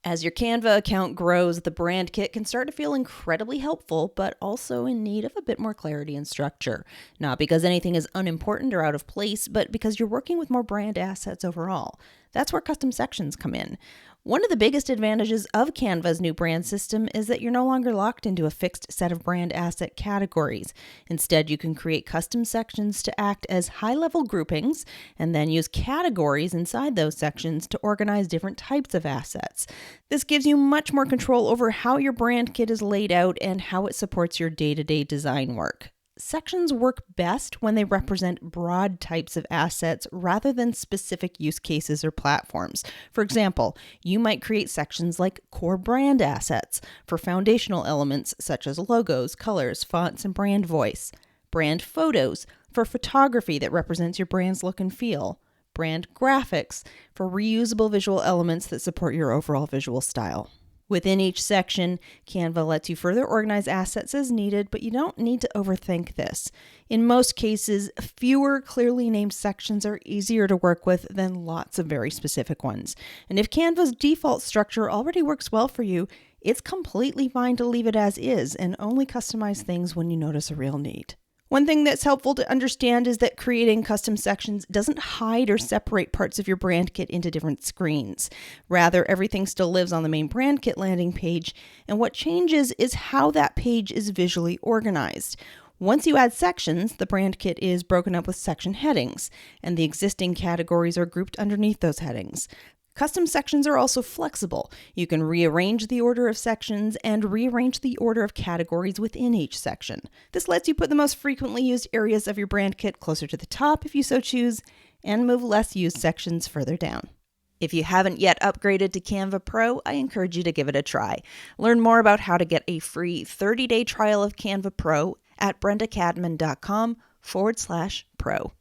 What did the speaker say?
As your Canva account grows, the brand kit can start to feel incredibly helpful, but also in need of a bit more clarity and structure. Not because anything is unimportant or out of place, but because you're working with more brand assets overall. That's where custom sections come in. One of the biggest advantages of Canva's new brand system is that you're no longer locked into a fixed set of brand asset categories. Instead, you can create custom sections to act as high-level groupings and then use categories inside those sections to organize different types of assets. This gives you much more control over how your brand kit is laid out and how it supports your day-to-day design work. Sections work best when they represent broad types of assets rather than specific use cases or platforms. For example, you might create sections like core brand assets for foundational elements such as logos, colors, fonts, and brand voice. Brand photos for photography that represents your brand's look and feel. Brand graphics for reusable visual elements that support your overall visual style. Within each section, Canva lets you further organize assets as needed, but you don't need to overthink this. In most cases, fewer clearly named sections are easier to work with than lots of very specific ones. And if Canva's default structure already works well for you, it's completely fine to leave it as is and only customize things when you notice a real need. One thing that's helpful to understand is that creating custom sections doesn't hide or separate parts of your brand kit into different screens. Rather, everything still lives on the main brand kit landing page, and what changes is how that page is visually organized. Once you add sections, the brand kit is broken up with section headings, and the existing categories are grouped underneath those headings. Custom sections are also flexible. You can rearrange the order of sections and rearrange the order of categories within each section. This lets you put the most frequently used areas of your brand kit closer to the top if you so choose, and move less used sections further down. If you haven't yet upgraded to Canva Pro, I encourage you to give it a try. Learn more about how to get a free 30-day trial of Canva Pro at brendacadman.com/pro.